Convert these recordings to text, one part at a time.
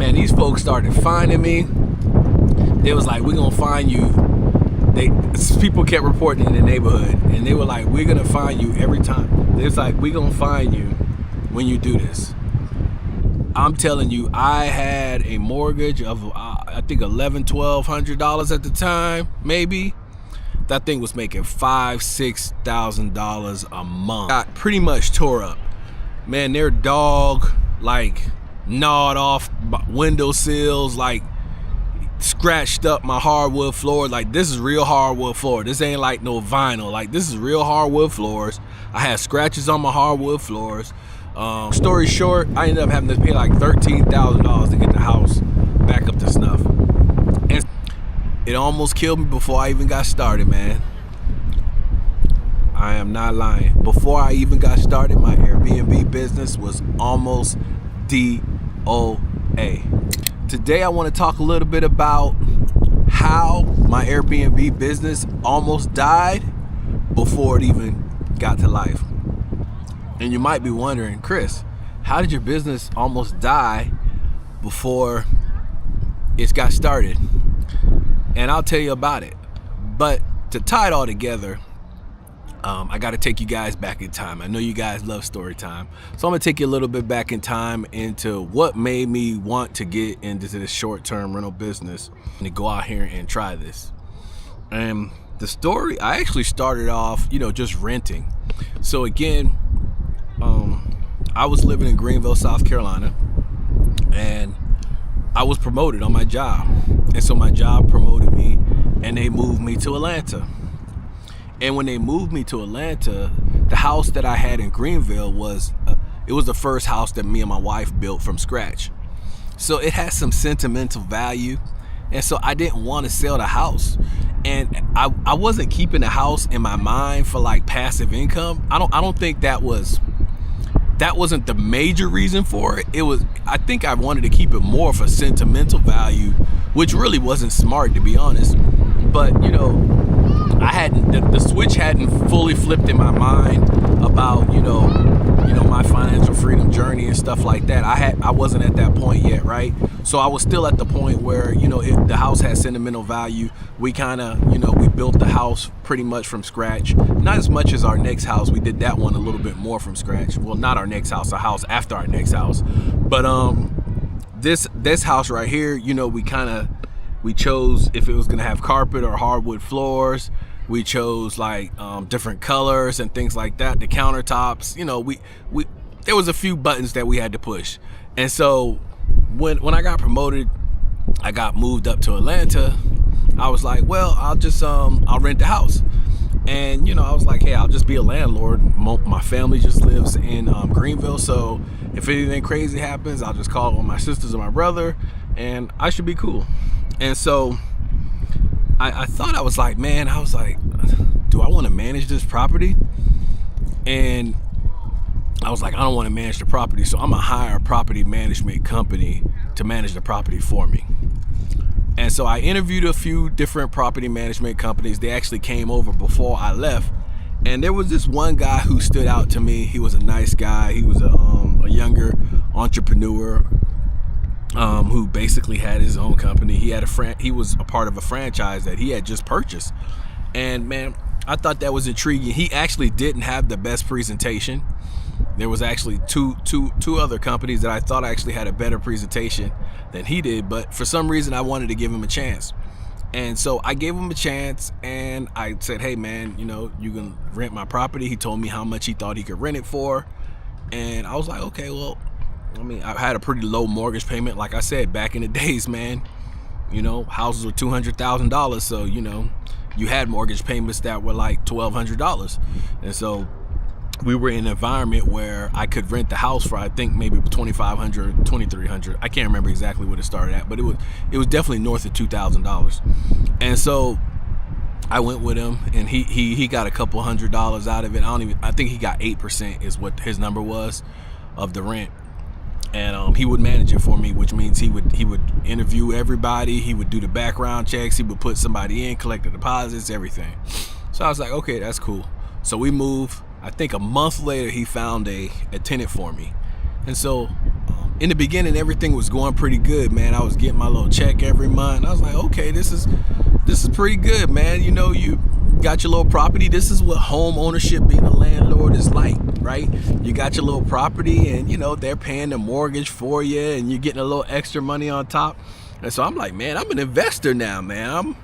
Man, these folks started finding me. They was like, we're gonna find you. People kept reporting in the neighborhood, and they were like, we're gonna find you every time. It's like, we're gonna find you when you do this. I'm telling you, I had a mortgage of I think $1,100-1,200 at the time, maybe. That thing was making $5,000-6,000 a month. Got pretty much tore up. Man, their dog like gnawed off windowsills, like scratched up my hardwood floor. Like, this is real hardwood floor. This ain't like no vinyl. Like, this is real hardwood floors. I had scratches on my hardwood floors. Story short, I ended up having to pay like $13,000 to get the house back up to snuff. And it almost killed me before I even got started, man. I am not lying. Before I even got started, my Airbnb business was almost DOA. Today I want to talk a little bit about how my Airbnb business almost died before it even got to life. And you might be wondering, Chris, how did your business almost die before it got started? And I'll tell you about it. But to tie it all together, I got to take you guys back in time. I know you guys love story time. So I'm going to take you a little bit back in time into what made me want to get into this short-term rental business and to go out here and try this. And the story, I actually started off, just renting. So again, I was living in Greenville, South Carolina, and I was promoted on my job. And so my job promoted me, and they moved me to Atlanta. And when they moved me to Atlanta, the house that I had in Greenville was the first house that me and my wife built from scratch. So it has some sentimental value. And so I didn't want to sell the house. And I wasn't keeping the house in my mind for like passive income. I don't think that wasn't the major reason for it. I think I wanted to keep it more for sentimental value, which really wasn't smart, to be honest. But the switch hadn't fully flipped in my mind about my financial freedom journey and stuff like that. I wasn't at that point yet, right? So I was still at the point where the house had sentimental value. We kind of we built the house pretty much from scratch. Not as much as our next house. We did that one a little bit more from scratch. Well, not our next house, a house after our next house. But this house right here, we chose if it was gonna have carpet or hardwood floors. We chose like different colors and things like that. The countertops, there was a few buttons that we had to push. And so when I got promoted, I got moved up to Atlanta. I was like, well, I'll rent the house. And I was like, hey, I'll just be a landlord. My family just lives in Greenville, so if anything crazy happens, I'll just call on my sisters and my brother, and I should be cool. And so I thought, I was like, do I want to manage this property? And I was like, I don't want to manage the property, so I'm gonna hire a property management company to manage the property for me. And so I interviewed a few different property management companies. They actually came over before I left, and there was this one guy who stood out to me. He was a nice guy. He was a younger entrepreneur who basically had his own company. He was a part of a franchise that he had just purchased. And man, I thought that was intriguing. He actually didn't have the best presentation. There was actually two other companies that I thought actually had a better presentation than he did, but for some reason I wanted to give him a chance. And so I gave him a chance, and I said, hey man, you can rent my property. He told me how much he thought he could rent it for. And I was like, okay, well, I had a pretty low mortgage payment. Like I said, back in the days, man, houses were $200,000. So, you had mortgage payments that were like $1,200. And so we were in an environment where I could rent the house for, I think, maybe $2,500, $2,300. I can't remember exactly what it started at, but it was definitely north of $2,000. And so I went with him, and he got a couple $100 out of it. I think he got 8% is what his number was of the rent. And he would manage it for me, which means he would interview everybody. He would do the background checks. He would put somebody in, collect the deposits, everything. So I was like, okay, that's cool. So we moved. I think a month later, he found a tenant for me. And so in the beginning, everything was going pretty good, man. I was getting my little check every month. I was like, okay, this is pretty good, man. You know, you got your little property. This is what home ownership, being a landlord, is like, right? You got your little property, and you know they're paying the mortgage for you, and you're getting a little extra money on top. And so I'm like, man, I'm an investor now, man.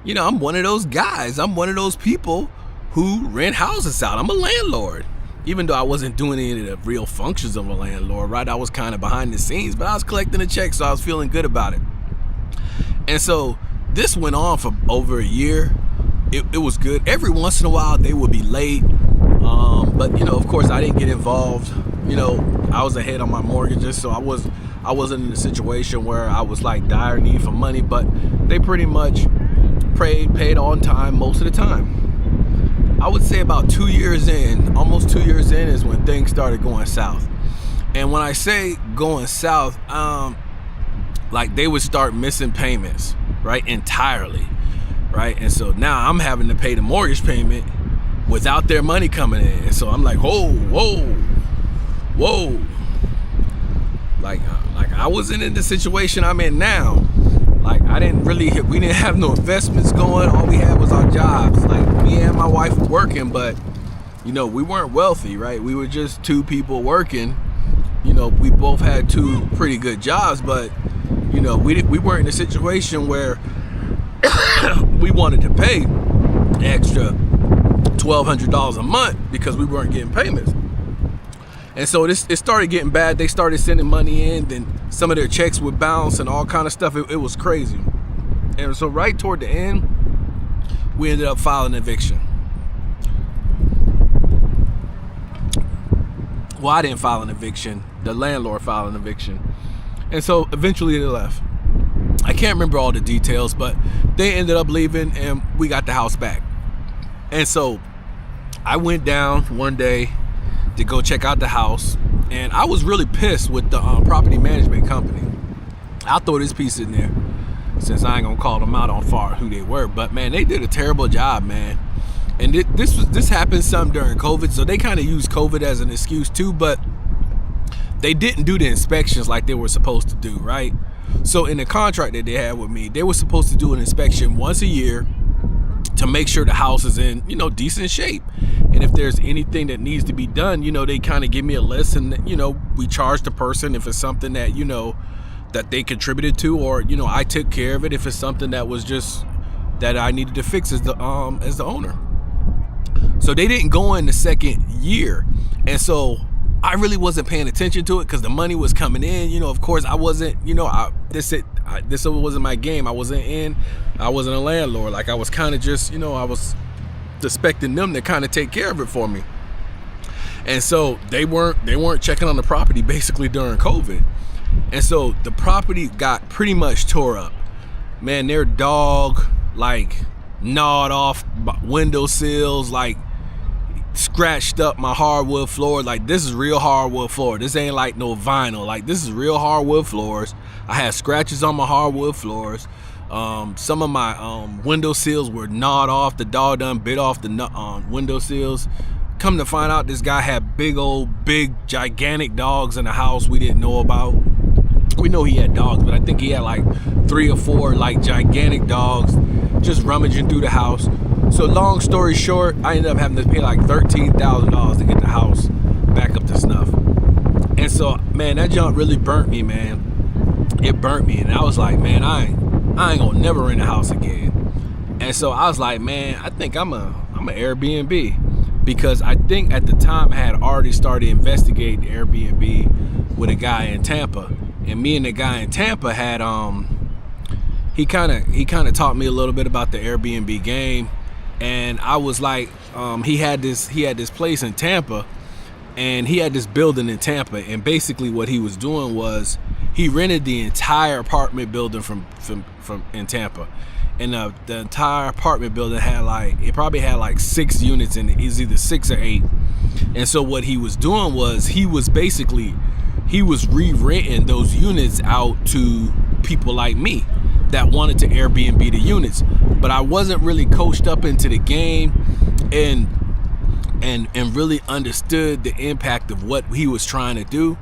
I'm one of those guys. I'm one of those people who rent houses out. I'm a landlord. Even though I wasn't doing any of the real functions of a landlord, right? I was kind of behind the scenes, but I was collecting a check, so I was feeling good about it. And so this went on for over a year. It was good. Every once in a while, they would be late. But, you know, of course, I didn't get involved. You know, I was ahead on my mortgages, so I wasn't in a situation where I was like dire need for money, but they pretty much paid on time most of the time. I would say about 2 years in, almost 2 years in, is when things started going south. And when I say going south, like they would start missing payments, right? Entirely, right? And so now I'm having to pay the mortgage payment without their money coming in. And so I'm like, whoa. Like I wasn't in the situation I'm in now. Like we didn't have no investments going. All we had was our jobs. Like me and my wife were working, but you know, we weren't wealthy, right? We were just two people working. You know, we both had two pretty good jobs, but you know, we weren't in a situation where we wanted to pay extra $1,200 a month because we weren't getting payments. And so it started getting bad. They started sending money in, then some of their checks would bounce and all kind of stuff. It was crazy. And so right toward the end, we ended up filing eviction. Well, I didn't file an eviction. The landlord filed an eviction. And so eventually they left. I can't remember all the details, but they ended up leaving and we got the house back. And so I went down one day to go check out the house, and I was really pissed with the property management company. I'll throw this piece in there since I ain't gonna call them out on far who they were, but man, they did a terrible job, man. And this happened some during COVID, so they kind of used COVID as an excuse too, but they didn't do the inspections like they were supposed to do, right? So in the contract that they had with me, they were supposed to do an inspection once a year to make sure the house is in, you know, decent shape. And if there's anything that needs to be done, you know, they kind of give me a list, and, you know, we charge the person if it's something that, you know, that they contributed to, or, you know, I took care of it if it's something that was just that I needed to fix as the owner. So they didn't go in the second year. And so I really wasn't paying attention to it because the money was coming in. You know, of course I wasn't, you know, this wasn't my game. I wasn't a landlord. Like I was kind of just, you know, I was expecting them to kind of take care of it for me. And so they weren't checking on the property basically during COVID. And so the property got pretty much tore up. Man, their dog like gnawed off windowsills, like scratched up my hardwood floor. Like this is real hardwood floor. This ain't like no vinyl. Like this is real hardwood floors. I had scratches on my hardwood floors. Some of my windowsills were gnawed off. The dog done bit off the windowsills. Come to find out, this guy had big gigantic dogs in the house we didn't know about. We know he had dogs, but I think he had like 3 or 4 like gigantic dogs just rummaging through the house. So long story short, I ended up having to pay like $13,000 to get the house back up to snuff. And so, man, that junk really burnt me, man. It burnt me, and I was like, man, I ain't gonna never rent a house again. And so I was like, man, I think I'm a Airbnb, because I think at the time I had already started investigating Airbnb with a guy in Tampa, and me and the guy in Tampa had he kind of taught me a little bit about the Airbnb game. And I was like, he had this place in Tampa, and he had this building in Tampa, and basically what he was doing was he rented the entire apartment building from in Tampa. And the entire apartment building probably had like 6 units in it. It was either 6 or 8. And so what he was doing was he was re-renting those units out to people like me that wanted to Airbnb the units. But I wasn't really coached up into the game and really understood the impact of what he was trying to do.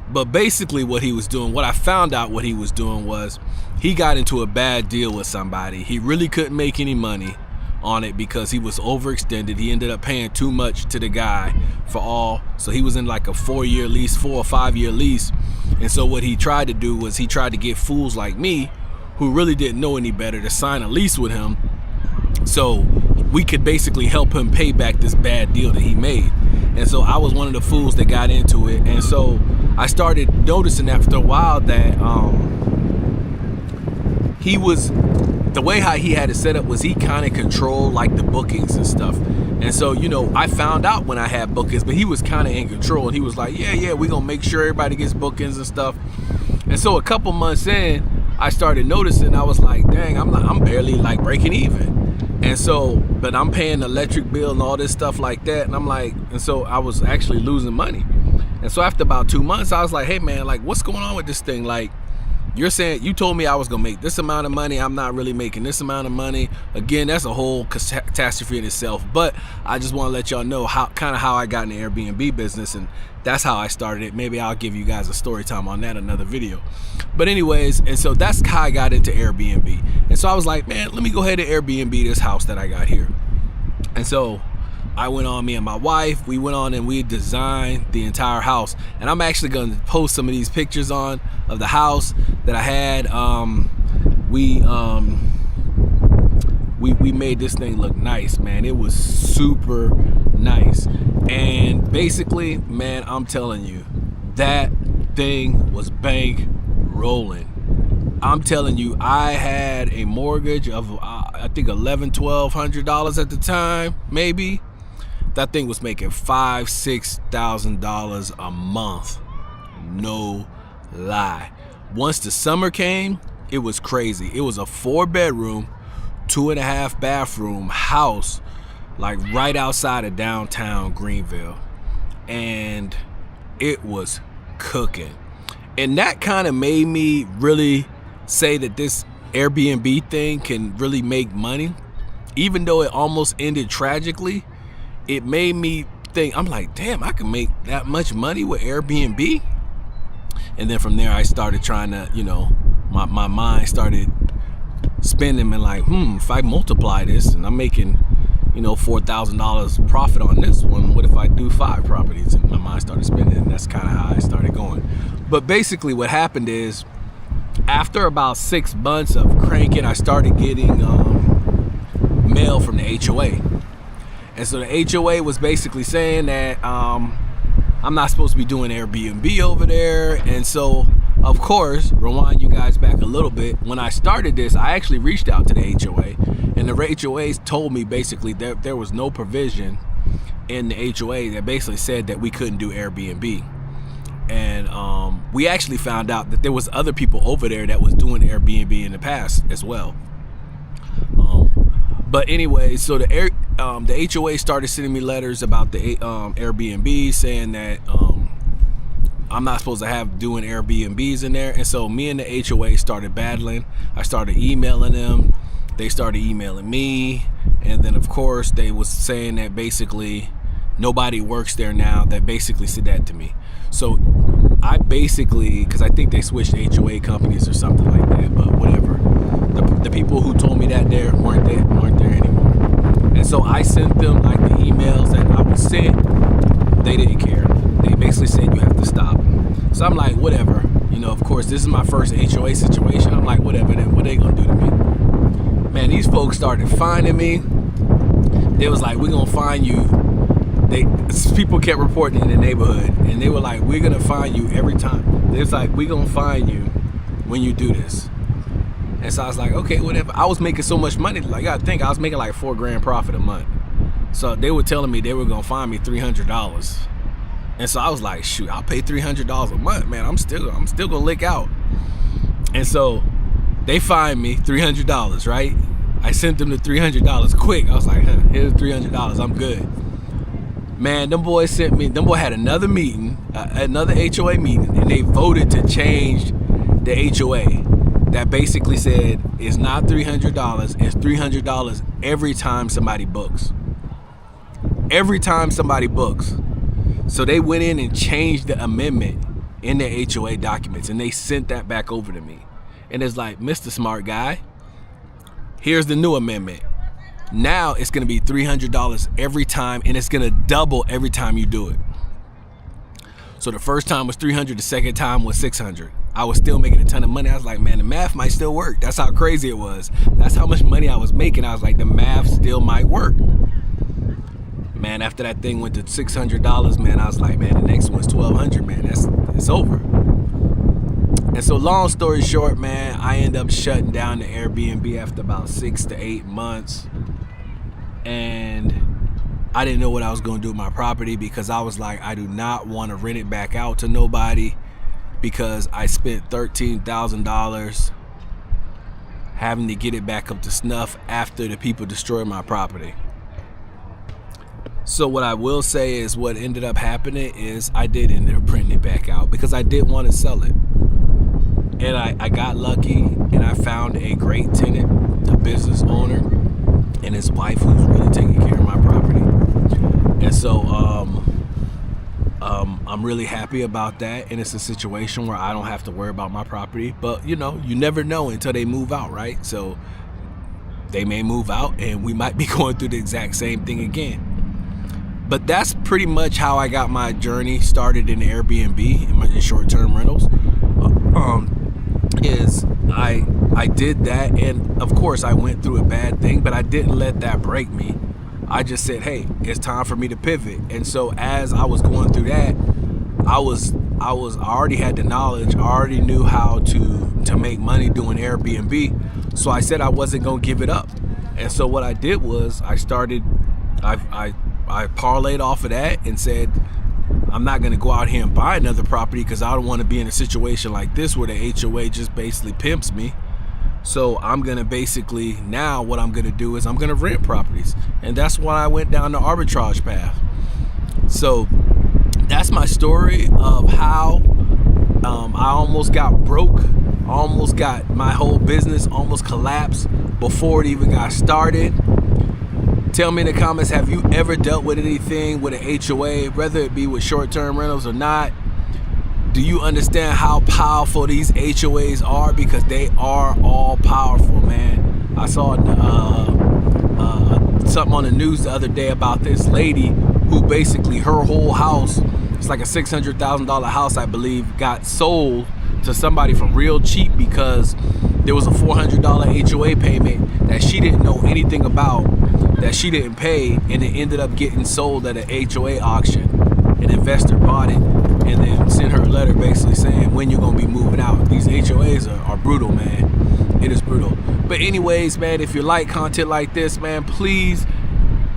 But basically what he was doing, what I found out what he was doing was he got into a bad deal with somebody. He really couldn't make any money on it because he was overextended. He ended up paying too much to the guy for all. So he was in like a 4-year lease, 4 or 5 year lease. And so what he tried to do was he tried to get fools like me who really didn't know any better to sign a lease with him so we could basically help him pay back this bad deal that he made. And so I was one of the fools that got into it. And so I started noticing after a while that he was, the way how he had it set up was he kind of controlled like the bookings and stuff. And so, you know, I found out when I had bookings, but he was kind of in control. And he was like, yeah, we're going to make sure everybody gets bookings and stuff. And so a couple months in, I started noticing, I was like, dang, I'm barely like breaking even. And so, but I'm paying the electric bill and all this stuff like that. And I'm like, and so I was actually losing money. And so after about 2 months, I was like, hey man, like what's going on with this thing? Like, you're saying, you told me I was gonna make this amount of money. I'm not really making this amount of money. Again, that's a whole catastrophe in itself. But I just want to let y'all know how I got in the Airbnb business, and that's how I started it. Maybe I'll give you guys a story time on that another video. But anyways, and so that's how I got into Airbnb. And so I was like, man, let me go ahead and Airbnb this house that I got here. And so I went on, me and my wife, we went on and we designed the entire house. And I'm actually going to post some of these pictures of the house that I had. We made this thing look nice, man. It was super nice. And basically, man, I'm telling you, that thing was bank rolling. I'm telling you, I had a mortgage of I think $1,100-1,200 at the time, maybe. That thing was making $5,000-6,000 a month. No lie. Once the summer came, it was crazy. It was a 4-bedroom, 2.5 bathroom house, like right outside of downtown Greenville. And it was cooking. And that kind of made me really say that this Airbnb thing can really make money. Even though it almost ended tragically, it made me think, I'm like, damn, I can make that much money with Airbnb. And then from there, I started trying to, you know, my mind started spinning and like, if I multiply this and I'm making, you know, $4,000 profit on this one, what if I do 5 properties? And my mind started spinning, and that's kind of how I started going. But basically what happened is, after about 6 months of cranking, I started getting mail from the HOA. And so the HOA was basically saying that I'm not supposed to be doing Airbnb over there. And so, of course, rewind you guys back a little bit. When I started this, I actually reached out to the HOA. And the HOAs told me basically there was no provision in the HOA that basically said that we couldn't do Airbnb. And we actually found out that there was other people over there that was doing Airbnb in the past as well. But anyway, so the HOA started sending me letters about the Airbnb saying that I'm not supposed to have doing Airbnbs in there. And so me and the HOA started battling. I started emailing them. They started emailing me. And then, of course, they was saying that basically nobody works there now. That basically said that to me. So I basically, because I think they switched HOA companies or something like that, but whatever. The people who told me that there weren't there anymore. And so I sent them like the emails that I was sent. They didn't care. They basically said you have to stop. So I'm like, whatever. You know, of course, this is my first HOA situation. I'm like, whatever. Then what are they gonna do to me? Man, these folks started finding me. They was like, we're gonna find you. People kept reporting in the neighborhood, and they were like, we're gonna find you every time. It's like, we're gonna find you when you do this. And so I was like, okay, whatever. I was making so much money. Like, I think I was making like $4,000 profit a month. So they were telling me they were gonna find me $300. And so I was like, shoot, I'll pay $300 a month, man. I'm still gonna lick out. And so they find me $300, right? I sent them the $300 quick. I was like, here's $300. I'm good. Man, them boys had another meeting, another HOA meeting, and they voted to change the HOA. That basically said it's not $300, it's $300 every time somebody books. Every time somebody books. So they went in and changed the amendment in their HOA documents, and they sent that back over to me. And it's like, Mr. Smart Guy, here's the new amendment. Now it's gonna be $300 every time, and it's gonna double every time you do it. So the first time was $300, the second time was $600. I was still making a ton of money. I was like, man, the math might still work. That's how crazy it was. That's how much money I was making. I was like, the math still might work. Man, after that thing went to $600, man, I was like, man, the next one's $1,200, man. It's over. And so long story short, man, I end up shutting down the Airbnb after about 6 to 8 months. And I didn't know what I was going to do with my property, because I was like, I do not want to rent it back out to nobody, because I spent $13,000 having to get it back up to snuff after the people destroyed my property. So what I will say is what ended up happening is I did end up renting it back out, because I did want to sell it. And I got lucky, and I found a great tenant, a business owner, and his wife, who's really taking care of my property. And so I'm really happy about that, and it's a situation where I don't have to worry about my property. But you know, you never know until they move out, right? So they may move out, and we might be going through the exact same thing again. But that's pretty much how I got my journey started in Airbnb, in short-term rentals. Is I did that, and of course I went through a bad thing, but I didn't let that break me. I just said, hey, it's time for me to pivot. And so as I was going through that, I already had the knowledge. I already knew how to make money doing Airbnb. So I said I wasn't gonna give it up. And so what I did was I parlayed off of that and said, I'm not gonna go out here and buy another property, because I don't want to be in a situation like this where the HOA just basically pimps me. So I'm gonna basically, now what I'm gonna do is I'm gonna rent properties. And that's why I went down the arbitrage path. So that's my story of how I almost got broke, almost got my whole business almost collapsed before it even got started. Tell me in the comments, have you ever dealt with anything with an HOA, whether it be with short-term rentals or not? Do you understand how powerful these HOAs are? Because they are all powerful, man. I saw something on the news the other day about this lady who basically, her whole house, it's like a $600,000 house, I believe, got sold to somebody for real cheap, because there was a $400 HOA payment that she didn't know anything about, that she didn't pay, and it ended up getting sold at an HOA auction. An investor bought it and then sent her a letter basically saying, when you're gonna be moving out. These HOAs are brutal, man. It is brutal. But anyways, man, if you like content like this, man, please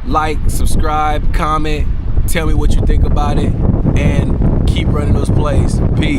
like, subscribe, comment, tell me what you think about it, and keep running those plays. Peace.